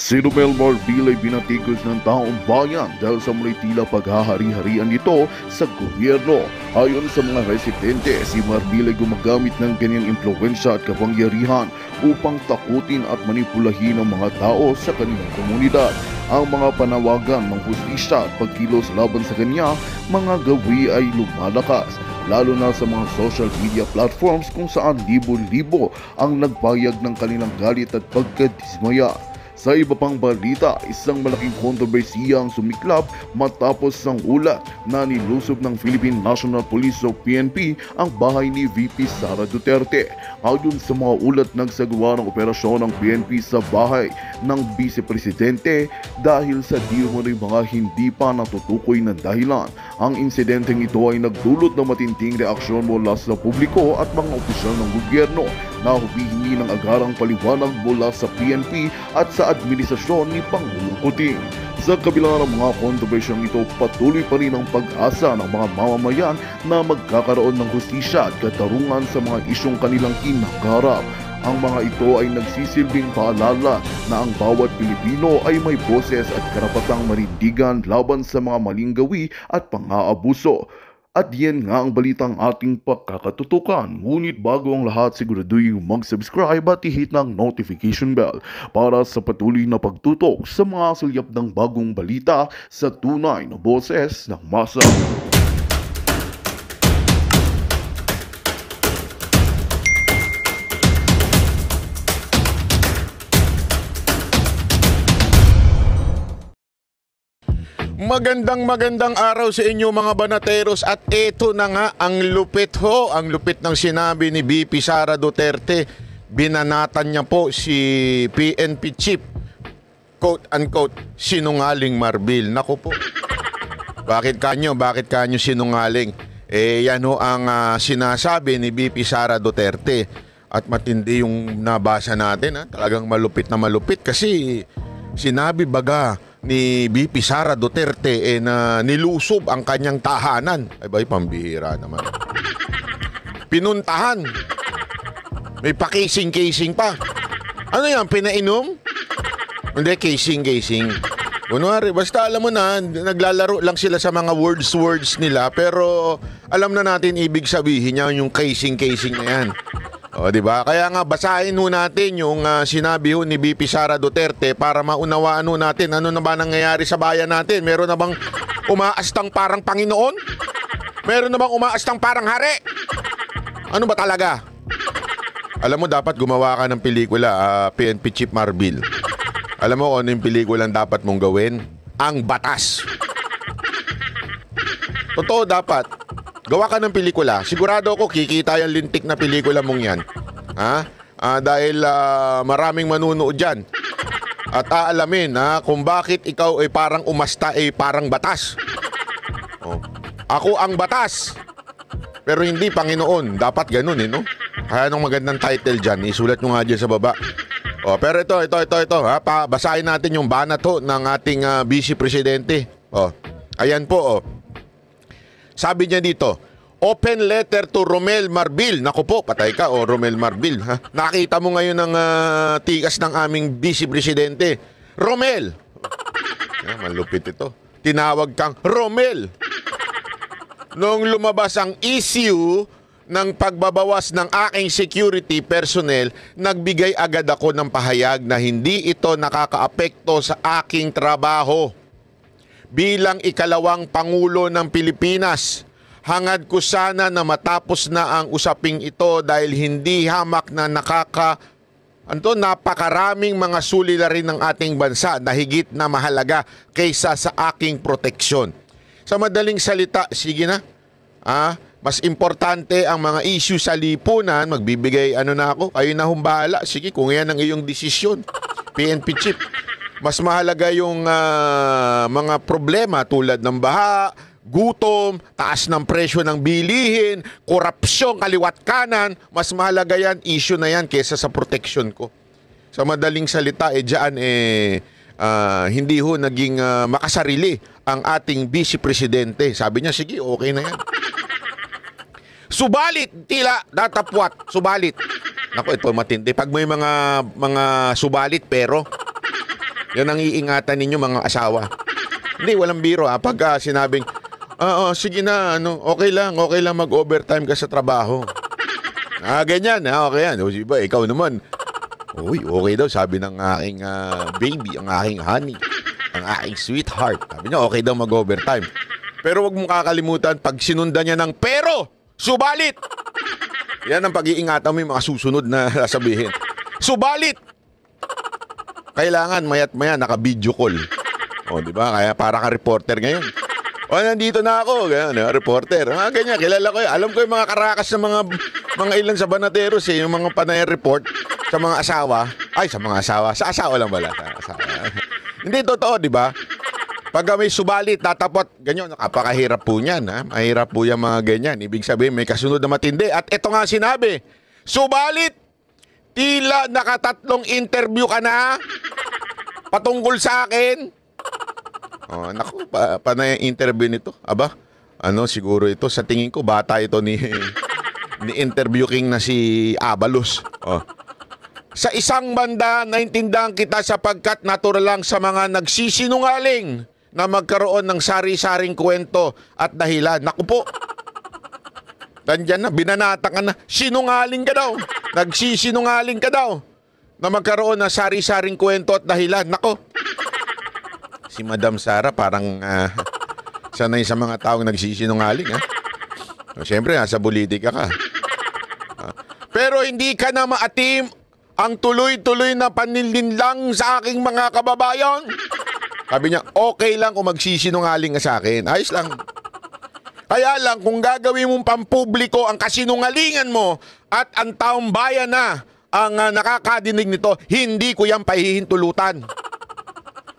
Si Romel Marbil ay binatikos ng taong bayan dahil sa muli tila paghahari-harian nito sa gobyerno. Ayon sa mga residente, si Marbil ay gumagamit ng kanyang impluwensya at kapangyarihan upang takutin at manipulahin ang mga tao sa kanilang komunidad. Ang mga panawagan ng hustisya at pagkilos laban sa kanya, mga gawi ay lumalakas, lalo na sa mga social media platforms kung saan libo-libo ang nagpayag ng kanilang galit at pagkadismaya. Sa iba pang balita, isang malaking kontrobersiya ang sumiklab matapos ang ulat na nilusob ng Philippine National Police o PNP ang bahay ni VP Sara Duterte. Ayon sa mga ulat, nagsagawa ng operasyon ng PNP sa bahay ng Vice Presidente dahil sa di umano'y mga hindi pa natutukoy na dahilan. Ang insidenteng ito ay nagdulot ng matinding reaksyon mula sa publiko at mga opisyal ng gobyerno na humihingi ng agarang paliwanag mula sa PNP at sa administrasyon ni Pangulong Kuting. Sa kabila ng mga kontrobersyang ito, patuloy pa rin ang pag-asa ng mga mamamayan na magkakaroon ng hustisya at katarungan sa mga isyong kanilang kinaharap. Ang mga ito ay nagsisilbing paalala na ang bawat Pilipino ay may boses at karapatang manindigan laban sa mga maling gawi at pang-aabuso. At yan nga ang balitang ating pagkakatutukan. Ngunit bago ang lahat, siguraduhin mag-subscribe at i-hit ng notification bell para sa patuloy na pagtutok sa mga sulyap ng bagong balita sa tunay na boses ng masa. Magandang araw sa inyo mga banateros, at eto na nga ang lupit ng sinabi ni VP Sara Duterte. Binanatan niya po si PNP chief, quote unquote, sinungaling Marbil. Naku po, bakit kanyo sinungaling? Yan ho ang sinasabi ni VP Sara Duterte. At matindi yung nabasa natin, talagang malupit na malupit, kasi sinabi baga ni VP Sara Duterte na nilusob ang kanyang tahanan. Ay pambihira naman. Pinuntahan. May pa-casing pa. Ano yan, pinainom? Hindi, casing. Kunwari, basta alam mo na, naglalaro lang sila sa mga words nila, pero alam na natin ibig sabihin niya yung casing na yan. O, di ba? Kaya nga basahin ho natin yung sinabi ho ni VP Sara Duterte para maunawaan ho natin ano na ba nangyayari sa bayan natin. Meron na bang umaastang parang Panginoon? Meron na bang umaastang parang hari? Ano ba talaga? Alam mo, dapat gumawa ka ng pelikula, PNP Chief Marbil. Alam mo kung ano yung pelikulang dapat mong gawin? Ang Batas. Totoo, dapat gawa ka ng pelikula. Sigurado ako kikita yung lintik na pelikula mong yan. Dahil maraming manunood dyan. At aalamin kung bakit ikaw ay parang umasta ay parang batas. Ako ang batas, pero hindi Panginoon. Dapat ganun no? Kaya nung magandang title dyan, isulat nyo nga dyan sa baba. Pero ito. Basahin natin yung banat ng ating Vice Presidente. Ayan po. Sabi niya dito, open letter to Romel Marbil. Naku po, patay ka Romel Marbil. Nakita mo ngayon ang tikas ng aming Vice Presidente. Romel! Malupit ito. Tinawag kang Romel. Noong lumabas ang issue ng pagbabawas ng aking security personnel, nagbigay agad ako ng pahayag na hindi ito nakakaapekto sa aking trabaho. Bilang ikalawang Pangulo ng Pilipinas, hangad ko sana na matapos na ang usaping ito dahil hindi hamak na napakaraming mga suliranin ng ating bansa na higit na mahalaga kaysa sa aking proteksyon. Sa madaling salita, sige na. Mas importante ang mga issue sa lipunan, magbibigay na ako, kayo na humbala. Sige, kung yan ang iyong desisyon, PNP Chief. Mas mahalaga yung mga problema tulad ng baha, gutom, taas ng presyo ng bilihin, korupsyon, kaliwat kanan. Mas mahalaga yan, issue na yan kesa sa protection ko. Sa madaling salita, dyan hindi ho naging makasarili ang ating Vice Presidente. Sabi niya, sige, okay na yan. Subalit, tila, datapwat, subalit. Naku, ito matindi. Pag may mga subalit pero, Yan ang iingatan ninyo mga asawa. Hindi, walang biro pagka sinabing, sige na, okay lang mag-overtime ka sa trabaho. Ganyan, okay yan. O, diba, ikaw naman, uy, okay daw, sabi ng aking baby, ang aking honey, ang aking sweetheart. Sabi niya, okay daw mag-overtime. Pero wag mong kakalimutan, pag sinundan niya ng pero, subalit! Yan ang pag-iingatan mo yung mga susunod na sasabihin. Subalit! Kailangan maya't maya naka-video call. O, di ba? Kaya para ka reporter ngayon. O, nandito na ako. Ganyan, reporter. Ganyan, kilala ko yun. Alam ko yung mga karakas na mga ilan sa Banateros yung mga panay report sa mga asawa. Ay, sa mga asawa. Sa asawa lang pala. Sa asawa. Hindi, totoo, di ba? Pag may subalit, tatapot, ganyan, napakahirap po niyan. Mahirap po yung mga ganyan. Ibig sabihin, may kasunod na matindi. At ito nga sinabi, subalit, tila nakatatlong interview ka na patungkol sa akin. Naku, panay ang interview nito. Aba, siguro ito, sa tingin ko, bata ito ni interview king na si Abalos. Sa isang banda, naintindihan kita sapagkat natural lang sa mga nagsisinungaling na magkaroon ng sari-saring kwento at dahilan. Naku po, nandiyan na, binanata ka na, sinungaling ka daw. Nagsisinungaling ka daw na magkaroon ng sari-saring kwento at dahilan. Nako, si Madam Sara parang sanay sa mga taong nagsisinungaling. Siyempre, nasa politika ka. Pero hindi ka na maatim ang tuloy-tuloy na paninlinlang sa aking mga kababayan. Sabi niya, okay lang kung magsisinungaling ka sa akin. Ayos lang. Kaya lang, kung gagawin mong pampubliko ang kasinungalingan mo at ang taong bayan na ang nakakadinig nito, hindi ko yan pahihintulutan.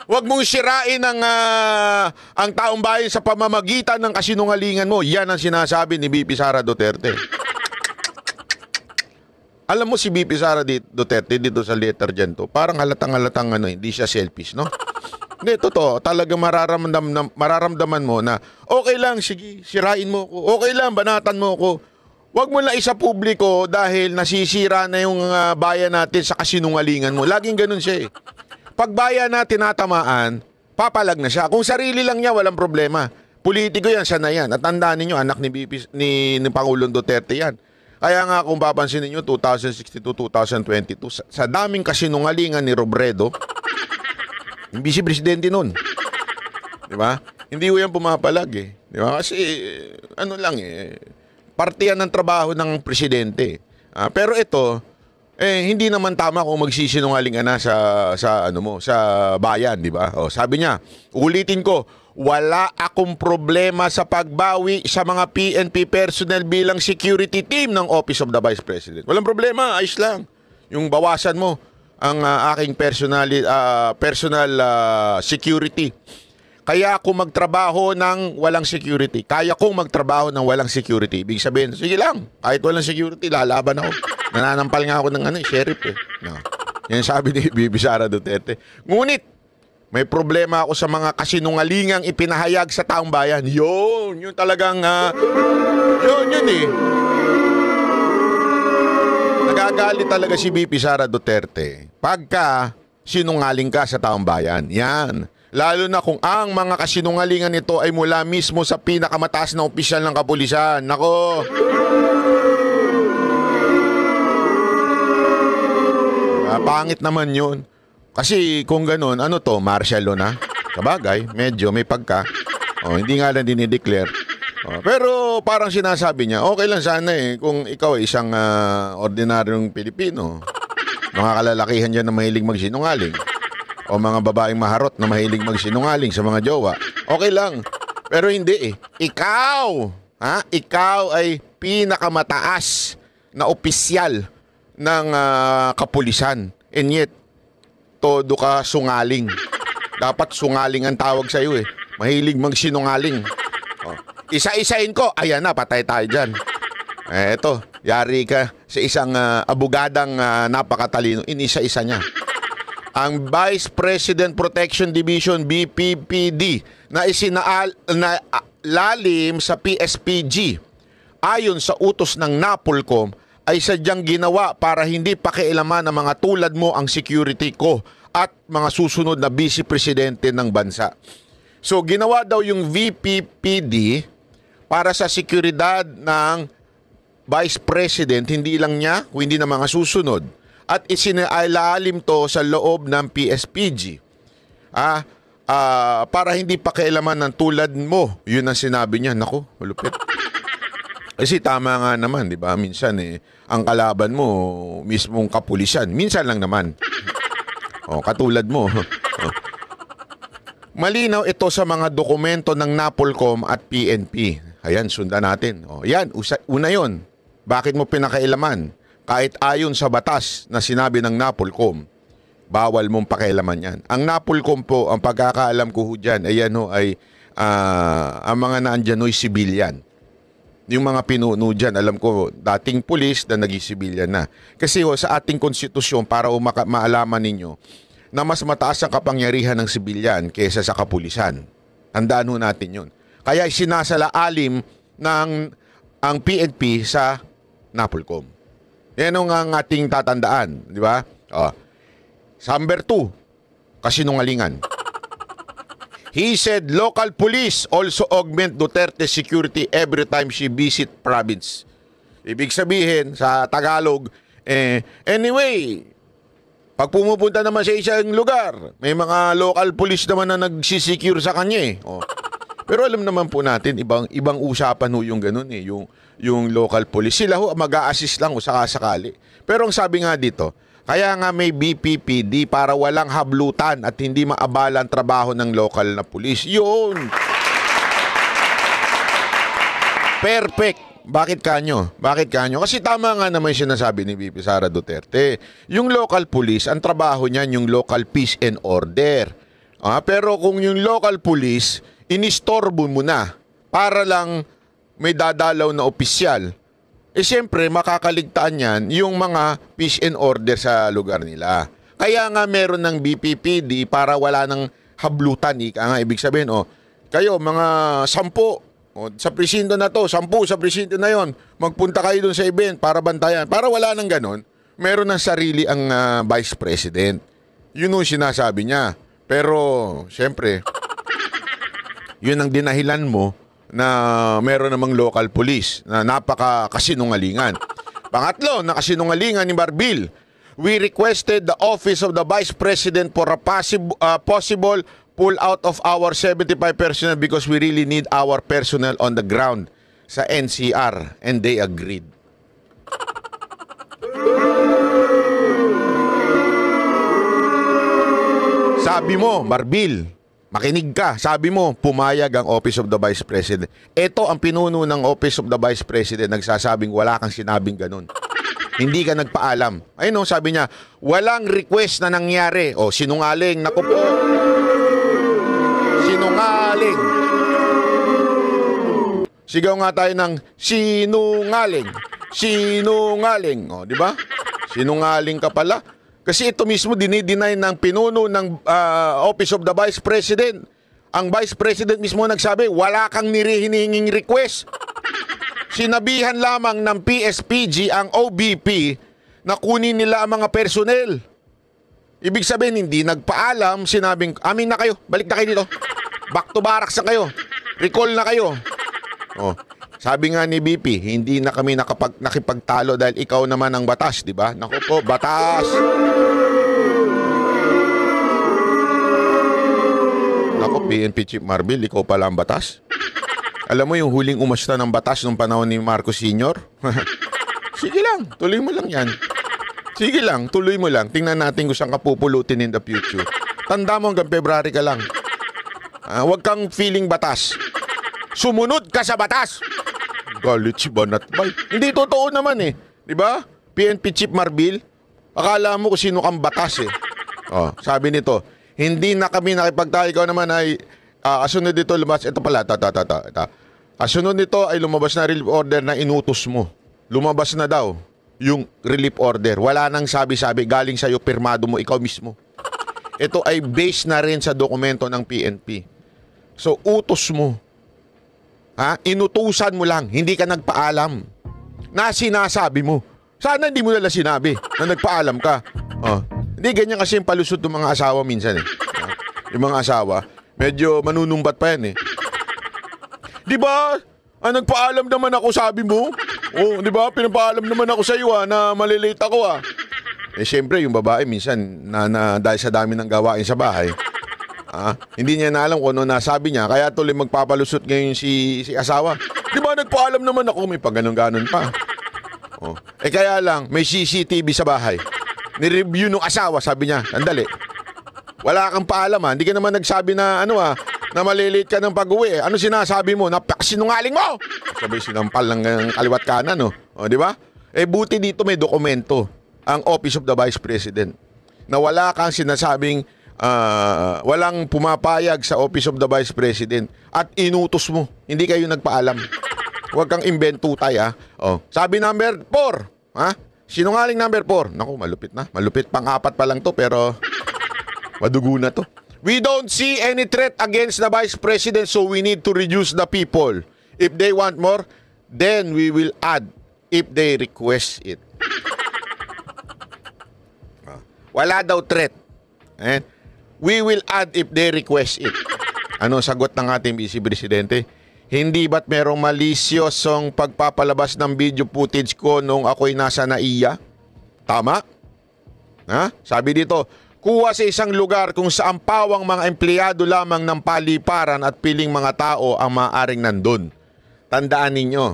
Huwag mong sirain ang taong bayan sa pamamagitan ng kasinungalingan mo. Yan ang sinasabi ni VP Sara Duterte. Alam mo si VP Sara Duterte dito sa letter dyan to, parang halatang-halatang hindi siya selfish, no? Hindi, totoo. Talagang mararamdaman mo na okay lang, sige, sirain mo ko. Okay lang, banatan mo ko. Huwag mo lang isa publiko dahil nasisira na yung bayan natin sa kasinungalingan mo. Laging ganun siya eh. Pag bayan na tinatamaan, papalag na siya. Kung sarili lang niya, walang problema. Politiko yan, siya na yan. At tandaan ninyo, anak ni Pangulong Duterte yan. Kaya nga kung papansin ninyo, 2062-2022, sa daming kasinungalingan ni Robredo, hindi si presidente nun. Di ba? Hindi ko yan pumapalag eh. Di ba? Kasi parte yan ng trabaho ng presidente. Pero ito, hindi naman tama kung magsisinungaling ka na sa bayan, di ba? Sabi niya, ulitin ko, wala akong problema sa pagbawi sa mga PNP personnel bilang security team ng Office of the Vice President. Walang problema, ayos lang. Yung bawasan mo ang aking personal security. Kaya ako magtrabaho ng walang security. Kaya kong magtrabaho ng walang security. Ibig sabihin, sige lang, kahit walang security, lalaban ako. Nananampal nga ako ng sheriff eh. No. Yan sabi ni Bibi Sara Duterte. Ngunit, may problema ako sa mga kasinungalingang ipinahayag sa taong bayan. Yun talagang, yun eh. Nagagalit talaga si VP Sara Duterte pagka sinungaling ka sa taong bayan. Yan. Lalo na kung ang mga kasinungalingan nito ay mula mismo sa pinakamataas na opisyal ng kapulisan. Nako. Pangit naman yun. Kasi kung ganun, martial law na? Kabagay, medyo may pagka. Hindi nga lang dinideclare. Pero parang sinasabi niya, okay lang sana kung ikaw ay isang ordinaryong Pilipino. Mga kalalakihan dyan na mahilig magsinungaling. O mga babaeng maharot na mahilig magsinungaling sa mga jowa. Okay lang. Pero hindi Ikaw ay pinakamataas na opisyal ng kapulisan. And yet, todo ka sungaling. Dapat sungaling ang tawag sa'yo eh. Mahilig magsinungaling. Isa-isain ko. Ayan na, patay tayo dyan. Eto, yari ka sa isang abogadang napakatalino. Inisa-isa niya. Ang Vice President Protection Division, BPPD, na isinalalim sa PSPG, ayon sa utos ng NAPOLCOM, ay sadyang ginawa para hindi pakialaman ng mga tulad mo ang security ko at mga susunod na vice presidente ng bansa. So ginawa daw yung VPPD para sa seguridad ng vice president, hindi lang niya, kundi ng mga susunod. At isinailalim to sa loob ng PSPG. Para hindi pakialaman ng tulad mo. Yun ang sinabi niya. Naku, malupit. Kasi tama nga naman, di ba? Minsan ang kalaban mo, mismong kapulisan. Minsan lang naman. Katulad mo. Malinaw ito sa mga dokumento ng NAPOLCOM at PNP. Ayan, sundan natin. Yan, una yon. Bakit mo pinakailaman? Kahit ayon sa batas na sinabi ng NAPOLCOM, bawal mong pakialaman yan. Ang NAPOLCOM po, ang pagkakaalam ko dyan, ay ang mga naandyan ay civilian. Yung mga pinuno dyan, alam ko, dating pulis na naging civilian na. Kasi sa ating konstitusyon, para maalaman ninyo, na mas mataas ang kapangyarihan ng civilian kaysa sa kapulisan. Tandaan ho natin yun. Kaya sinasala-alim ng ang PNP sa NAPOLCOM. Yan ang ating tatandaan, di ba? Number 2, kasinungalingan. He said local police also augment Duterte security every time she visit province. Ibig sabihin, sa Tagalog, anyway, pag pumupunta naman sa isang lugar, may mga local police naman na nagsisecure sa kanya . Pero alam naman po natin, ibang usapan ho yung ganun yung local police. Sila ho mag-a-assist lang sakasakali. Pero ang sabi nga dito, kaya nga may BPPD para walang hablutan at hindi maabala ang trabaho ng local na pulis. Yun! Perfect! Bakit kanyo? Kasi tama nga naman yung sinasabi ni VP Sara Duterte. Yung local police, ang trabaho niyan yung local peace and order. Pero kung yung local police, inistorbo mo na para lang may dadalaw na opisyal, siyempre makakaligtaan yan yung mga peace and order sa lugar nila. Kaya nga meron ng BPPD para wala ng hablutan. Ibig sabihin, kayo mga 10, sa presinto na to, 10 sa presinto na yon, magpunta kayo dun sa event para bantayan. Para wala ng ganon, meron ng sarili ang vice president. Yun yung sinasabi niya. Pero, siyempre, yun ang dinahilan mo na meron namang local police na napaka-kasinungalingan. Pangatlo, na kasinungalingan ni Marbil. We requested the Office of the Vice President for a possible pull out of our 75 personnel because we really need our personnel on the ground sa NCR, and they agreed. Sabi mo, Marbil, makinig ka. Sabi mo, pumayag ang Office of the Vice President. Ito ang pinuno ng Office of the Vice President nagsasabing wala kang sinabing ganun. Hindi ka nagpaalam. Ayun sabi niya, walang request na nangyari. Sinungaling. Naku po. Sinungaling. Sigaw nga tayo ng sinungaling. Sinungaling. Di ba? Sinungaling ka pala. Kasi ito mismo dinideny ng pinuno ng Office of the Vice President. Ang Vice President mismo nagsabi, wala kang hinihinging request. Sinabihan lamang ng PSPG ang OBP na kunin nila ang mga personnel. Ibig sabihin, hindi nagpaalam, sinabing, amin na kayo, balik na kayo dito. Back to barracks na kayo. Recall na kayo. Sabi nga ni BP, hindi na kami nakipagtalo dahil ikaw naman ang batas, di ba? Naku po, batas! Naku, PNP Chief Marbil, ikaw pala ang batas? Alam mo yung huling umasta ng batas nung panahon ni Marcos Sr.? Sige lang, tuloy mo lang yan. Sige lang, tuloy mo lang. Tingnan natin kung saan ka pupulutin in the future. Tanda mo hanggang February ka lang. Huwag kang feeling batas. Sumunod ka sa batas! Galit si Banatbay. Hindi totoo naman di ba? PNP Chief Marbil, akala mo kung sino kang batas sabi nito, hindi na kami nakipagtayo. Ikaw naman ay asunod dito lumabas. Ito pala, asunod nito ay lumabas na relief order na inutos mo. Lumabas na daw yung relief order. Wala nang sabi-sabi, galing sa'yo, pirmado mo, ikaw mismo. Ito ay based na rin sa dokumento ng PNP. So, utos mo. Inutusan mo lang, hindi ka nagpaalam. Na sinasabi mo. Sana hindi mo nila sinabi na nagpaalam ka. Hindi, ganyan kasi yung palusot ng mga asawa minsan eh. Yung mga asawa, medyo manunumbat pa yan eh. Di ba? Nagpaalam naman ako, sabi mo. Oh, di ba? Pinapaalam naman ako sa iyo na malilate ako Eh, syempre, yung babae minsan, dahil sa dami ng gawain sa bahay, hindi niya na alam kung ano nasabi niya, kaya tuloy magpapalusot ngayon si asawa. Di ba, nagpaalam naman ako, may pag-ganon-ganon pa. Oh. Kaya lang, may CCTV sa bahay. Ni-review nung asawa, sabi niya, sandali. Wala kang paalam hindi ka naman nagsabi na na malilate ka ng pag-uwi. Ano sinasabi mo? Napakasinungaling mo! Sabay sinampal ng kaliwat kanan, O, di ba? Buti dito may dokumento ang Office of the Vice President na wala kang sinasabing walang pumapayag sa Office of the Vice President at inutos mo. Hindi kayo nagpaalam. Huwag kang inventutay, Oh. Sabi number 4, Sinungaling number 4. Naku, malupit na. Malupit, pang-4 pa lang to, pero madugo na to. We don't see any threat against the Vice President, so we need to reduce the people. If they want more, then we will add if they request it. Wala daw threat. We will add if they request it. Ano sagot ng ating Vice Presidente? Hindi ba't merong malisyosong pagpapalabas ng video footage ko nung ako'y nasa NAIA? Tama? Sabi dito, kuha sa isang lugar kung saan pawang mga empleyado lamang ng paliparan at piling mga tao ang maaaring nandun. Tandaan ninyo.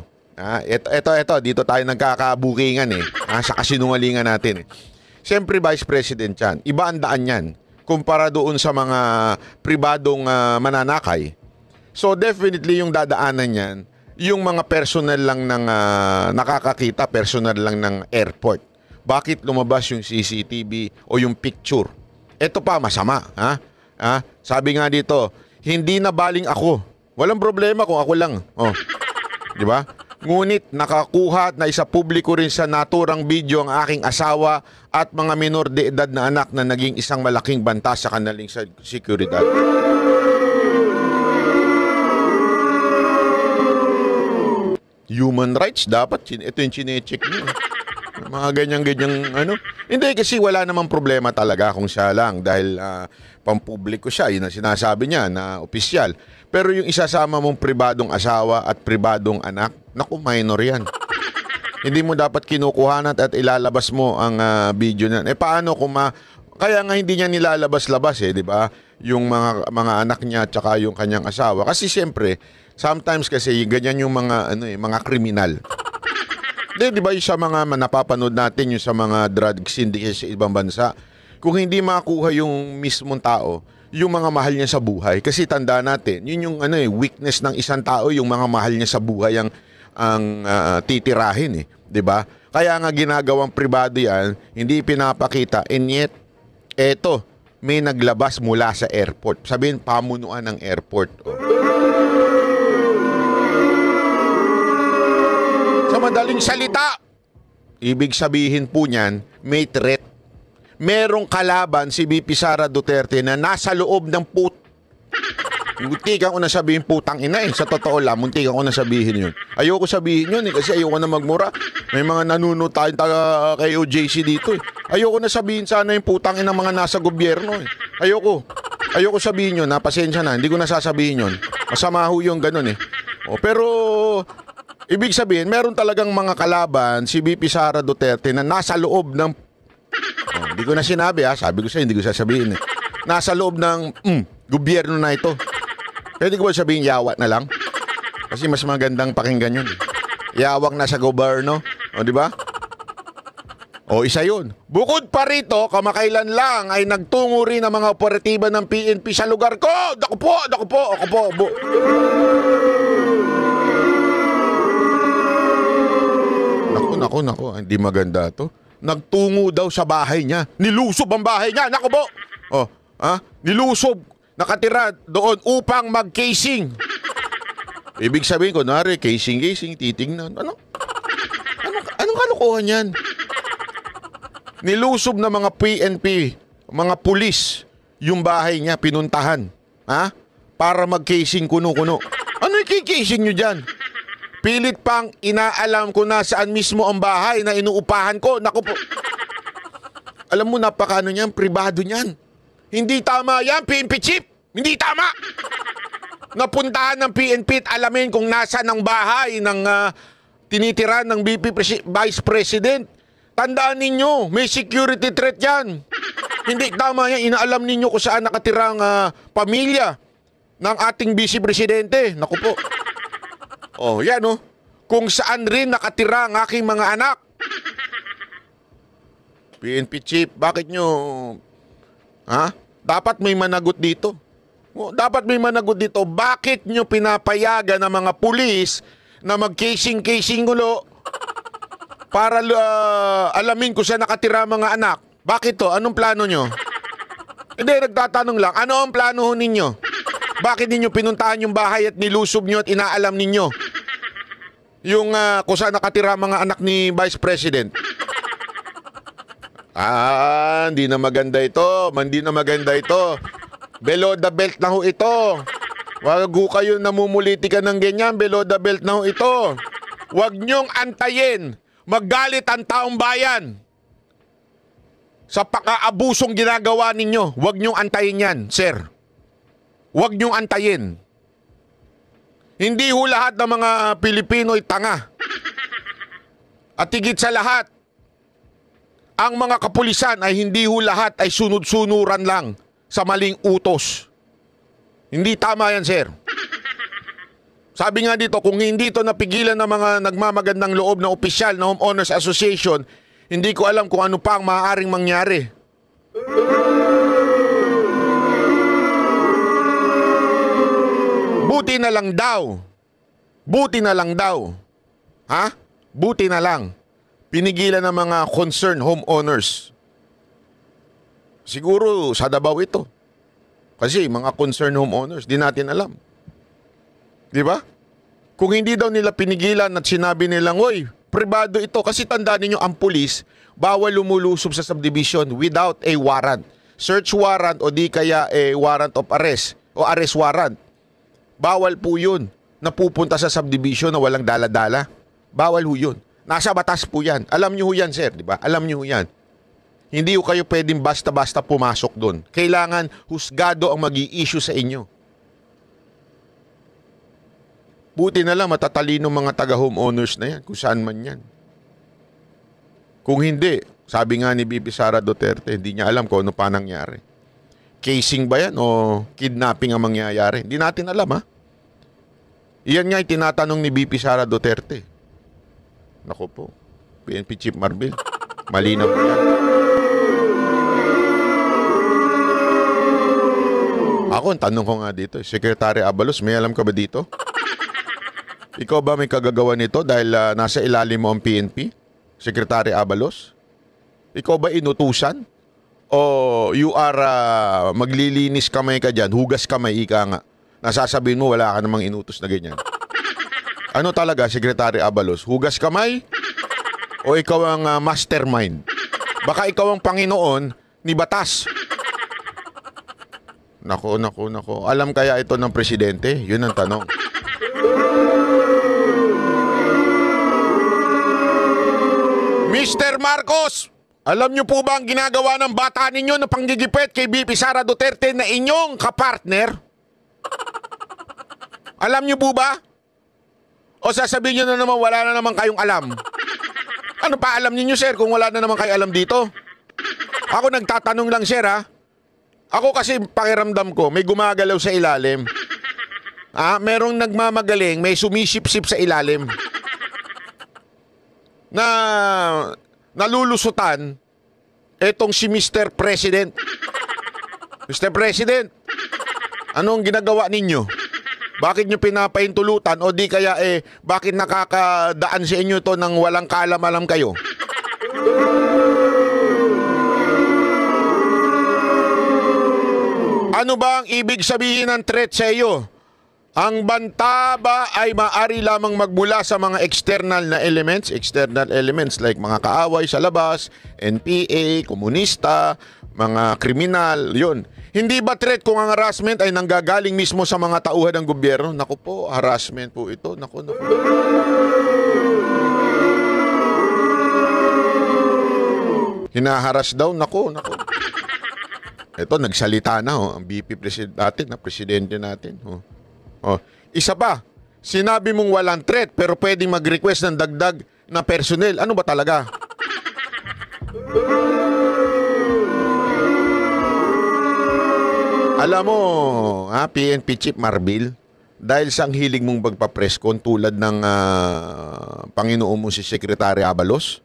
Ito, dito tayo nagkakabukingan sa kasinungalingan natin Siyempre, Vice President yan. Iba ang daan yan kumpara doon sa mga pribadong mananakay. So definitely yung dadaanan yan, yung mga personal lang ng nakakakita, personal lang ng airport. Bakit lumabas yung CCTV o yung picture? Ito pa, masama. Sabi nga dito, hindi na baling ako. Walang problema kung ako lang. Di ba? Ngunit nakakuha na isa publiko rin sa naturang video ang aking asawa at mga minor de edad na anak na naging isang malaking banta sa kanilang seguridad. Human rights, dapat ito yung chinecheck nyo. Mga ganyan-ganyang Hindi, kasi wala namang problema talaga kung siya lang dahil pampubliko siya, yun ang sinasabi niya na opisyal. Pero yung isasama mong pribadong asawa at pribadong anak, naku, minor yan. Hindi mo dapat kinukuhanan at ilalabas mo ang video niyan. Paano kung kaya nga hindi niya nilalabas-labas di ba? Yung mga anak niya at saka yung kanyang asawa. Kasi siyempre, sometimes kasi ganyan yung mga kriminal. Di ba yung sa mga napapanood natin yung sa mga drug syndicate sa ibang bansa, kung hindi makuha yung mismong tao, yung mga mahal niya sa buhay. Kasi tanda natin, yun yung weakness ng isang tao, yung mga mahal niya sa buhay ang titirahin di ba? Kaya nga ginagawang pribado yan, hindi pinapakita, and yet eto, may naglabas mula sa airport. Sabihin, pamunuan ng airport. Sa madaling salita, ibig sabihin po niyan, may threat. Merong kalaban si VP Sara Duterte na nasa loob ng muntikan ko na sabihin putang ina Sa totoo lang, muntikan ko na sabihin yun. Ayoko sabihin yun kasi ayoko na magmura. May mga nanunod tayong taga kay OJC dito Ayoko na sabihin sana yung putang ina mga nasa gobyerno Ayoko sabihin yun, pasensya na. Hindi ko na sasabihin yun. Masama ho yung ganun pero ibig sabihin, meron talagang mga kalaban si VP Sara Duterte na nasa loob ng hindi ko na sinabi sabi ko sa'yo, hindi ko sasabihin nasa loob ng gobyerno na ito. Pwede ko ba sabihin yawat na lang? Kasi mas magandang pakinggan yun Yawak na sa gobyerno, di ba? Isa yun. Bukod pa rito, kamakailan lang ay nagtungo rin ang mga operatiba ng PNP sa lugar ko. Ako po. Naku, hindi maganda to. Nagtungo daw sa bahay niya. Nilusob ang bahay niya. Naku po. Nilusob. Nakatira doon upang mag-casing. Ibig sabihin, kunwari, casing, titingnan. Anong kalokohan yan? Nilusob na mga PNP, mga pulis, yung bahay niya, pinuntahan. Para mag-casing kuno-kuno. Ano yung casing nyo dyan? Pilit pang inaalam ko na saan mismo ang bahay na inuupahan ko. Naku po. Alam mo, napakano niyan, pribado niyan. Hindi tama yan, PNP chief. Hindi tama. Napuntahan ng PNP at alamin kung nasa ng bahay ng tinitiran ng Vice President. Tandaan ninyo, may security threat yan. Hindi tama yan, inaalam ninyo kung saan nakatirang pamilya ng ating Vice Presidente. Naku po. Oh, yan oh. Kung saan rin nakatira ang aking mga anak. PNP chief, bakit nyo... Dapat may managot dito. Dapat may managot dito. Bakit nyo pinapayagan ng mga pulis na mag-casing-casing gulo para alamin kung saan nakatira mga anak? Bakit to? Anong plano nyo? Hindi, nagtatanong lang. Ano ang plano ninyo? Bakit ninyo pinuntahan yung bahay at nilusob nyo at inaalam ninyo yung kung saan nakatira mga anak ni Vice President? Hindi na maganda ito. Hindi na maganda ito. Below the belt na ho ito. Wag ho kayo namumuliti ka ng ganyan. Below the belt na ho ito. Wag nyong antayin. Maggalit ang taong bayan sa pang-aabusong ginagawa ninyo. Wag nyong antayin yan, sir. Wag nyong antayin. Hindi ho lahat ng mga Pilipino ay tanga. At higit sa lahat, ang mga kapulisan ay hindi ho lahat ay sunod-sunuran lang sa maling utos. Hindi tama yan, sir. Sabi nga dito, kung hindi ito napigilan ng mga nagmamagandang loob na opisyal na Homeowners Association, hindi ko alam kung ano pa ang maaaring mangyari. Buti na lang daw. Buti na lang daw. Buti na lang. Pinigilan ng mga concerned homeowners. Siguro sa Davao ito. Kasi mga concerned homeowners, di natin alam. Di ba? Kung hindi daw nila pinigilan at sinabi nilang, "Oy, pribado ito." Kasi tandaan niyo, ang pulis, bawal lumulusob sa subdivision without a warrant. Search warrant o di kaya a warrant of arrest o arrest warrant. Bawal po yun na pupunta sa subdivision na walang dala-dala. Bawal ho yun. Nasa batas po yan. Alam nyo ho yan, sir, di ba? Alam nyo ho yan. Hindi ho kayo pwedeng basta-basta pumasok doon. Kailangan husgado ang mag-i-issue sa inyo. Buti na lang matatalino mga taga-homeowners na yan, kung saan man yan. Kung hindi, sabi nga ni BP Sara Duterte, hindi niya alam kung ano pa nangyari. Casing ba yan o kidnapping ang mangyayari? Hindi natin alam, ha? Iyan nga yung tinatanong ni BP Sara Duterte. Naku po, PNP Chief Marbil, malinaw po yan. Ako, ang tanong ko nga dito, Secretary Abalos, may alam ka ba dito? Ikaw ba may kagagawa nito dahil nasa ilalim mo ang PNP? Secretary Abalos? Ikaw ba inutusan? O you are maglilinis kamay ka dyan, hugas kamay, ika nga. Nasasabihin mo wala ka namang inutos na ganyan. Ano talaga, Secretary Abalos? Hugas kamay? O ikaw ang mastermind? Baka ikaw ang Panginoon ni Batas. Nako. Alam kaya ito ng Presidente? Yun ang tanong. Mr. Marcos, alam niyo po ba ang ginagawa ng bata ninyo na panggigipit kay BP Sara Duterte na inyong kapartner? Alam niyo po ba? O sasabihin niyo na naman wala na naman kayong alam? Ano pa alam niyo, sir, kung wala na naman kayo alam dito? Ako nagtatanong lang, sir, ha? Ako kasi pakiramdam ko, may gumagalaw sa ilalim. Merong nagmamagaling, may sumisip-sip sa ilalim. Na nalulusutan etong si Mr. President. Mr. President, anong ginagawa ninyo? Bakit nyo pinapaintulutan o di kaya bakit nakakadaan sa inyo to ng walang kaalam-alam kayo? Ano ba ang ibig sabihin ng threat sa iyo? Ang banta ba ay maaari lamang magmula sa mga external elements like mga kaaway sa labas, NPA, komunista, mga kriminal, yun. Hindi ba threat kung ang harassment ay nanggagaling mismo sa mga tauhan ng gobyerno? Naku po, harassment po ito. Naku. hinaharas daw. Nako. Ito, nagsalita na ang VP presidente natin. Isa pa, sinabi mong walang threat pero pwedeng mag-request ng dagdag na personnel. Ano ba talaga? Alam mo, PNP Chief Marbil, dahil sa ang hilig mong magpa-presscon tulad ng Panginoon mo si Secretary Abalos,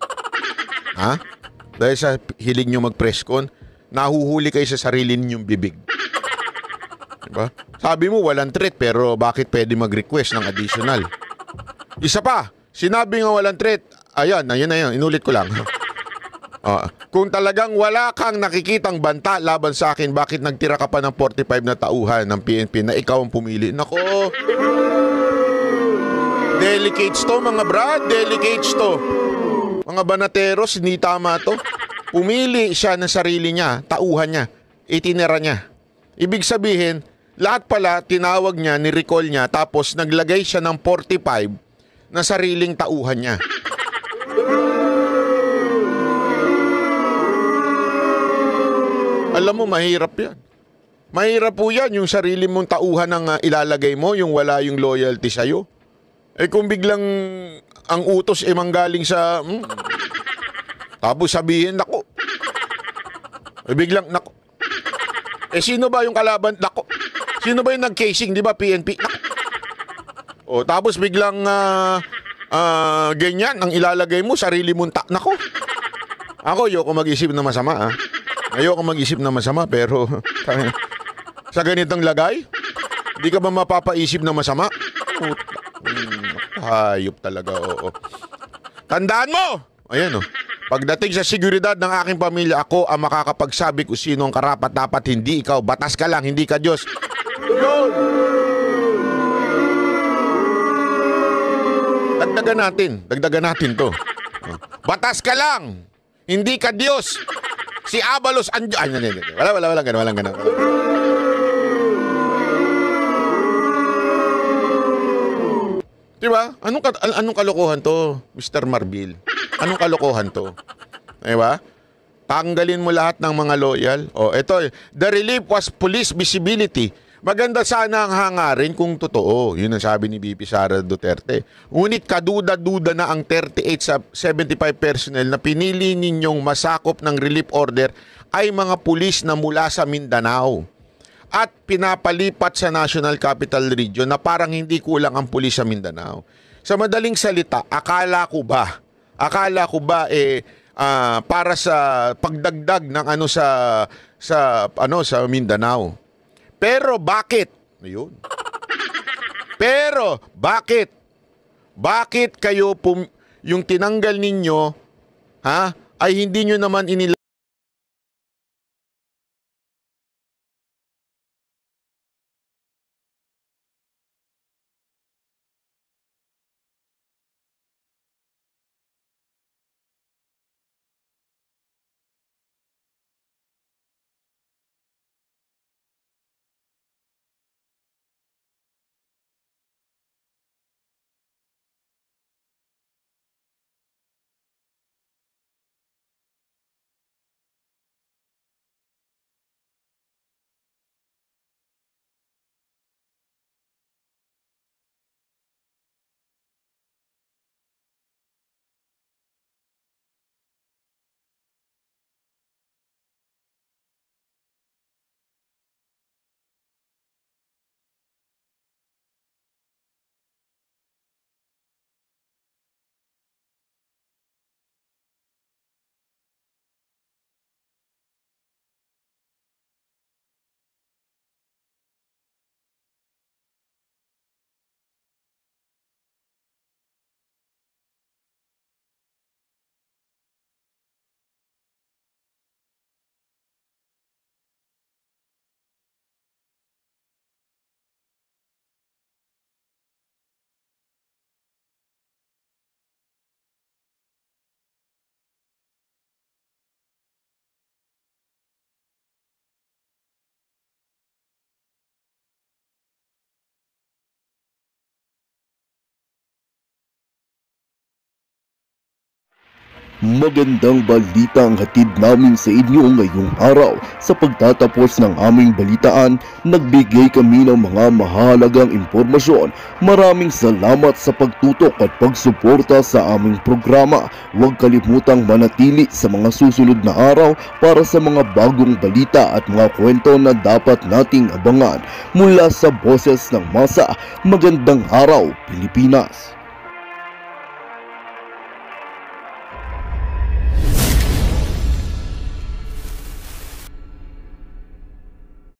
dahil sa hilig nyo mag-presscon, nahuhuli kayo sa sarili ninyong bibig. Diba? Sabi mo walang threat pero bakit pwede mag-request ng additional? Isa pa, sinabi nga walang threat. Ayan, inulit ko lang. Kung talagang wala kang nakikitang banta laban sa akin, bakit nagtira ka pa ng 45 na tauhan ng PNP na ikaw ang pumili? Nako! Delicates to mga brad, delicates to. Mga banateros, hindi tama to. Pumili siya ng sarili niya, tauhan niya, itinira niya. Ibig sabihin, lahat pala tinawag niya, ni-recall niya, tapos naglagay siya ng 45 na sariling tauhan niya. Alam mo, mahirap yan. Mahirap po yan, yung sarili mong tauhan ang ilalagay mo, yung wala yung loyalty sa'yo. Kung biglang ang utos manggaling sa... tapos sabihin, nako. Biglang, nako. Sino ba yung kalaban? Nako. Sino ba yung nag-casing? Di ba, PNP? Nako. Tapos biglang ganyan, ang ilalagay mo, sarili mong nako. Ako, ayoko mag-isip na masama, Ayoko mag-isip na masama, pero sa ganitong lagay, hindi ka ba mapapaisip na masama? Hayop talaga, oo. Tandaan mo! Ayan, pagdating sa seguridad ng aking pamilya, ako ang makakapagsabi kung sino ang karapat-dapat, hindi ikaw. Batas ka lang, hindi ka Diyos. Dagdagan natin to. Batas ka lang, hindi ka Diyos. Si Abalos, walang ganun. Diba? Anong kalokohan to, Mr. Marbil? Anong kalokohan to? Diba? Tanggalin mo lahat ng mga loyal. Ito, the relief was police visibility. Maganda sana ang hangarin kung totoo. Yun ang sabi ni VP Sara Duterte. Ngunit kaduda-duda na ang 38 sa 75 personnel na pinili ninyong masakop ng relief order ay mga pulis na mula sa Mindanao at pinapalipat sa National Capital Region na parang hindi kulang ang pulis sa Mindanao. Sa madaling salita, akala ko ba para sa pagdagdag ng sa Mindanao. Pero bakit? Ayun. Pero bakit? Bakit kayo yung tinanggal ninyo ay hindi nyo naman Magandang balita ang hatid namin sa inyo ngayong araw. Sa pagtatapos ng aming balitaan, nagbigay kami ng mga mahalagang impormasyon. Maraming salamat sa pagtutok at pagsuporta sa aming programa. Huwag kalimutang manatili sa mga susunod na araw para sa mga bagong balita at mga kwento na dapat nating abangan. Mula sa Boses ng Masa, magandang araw Pilipinas!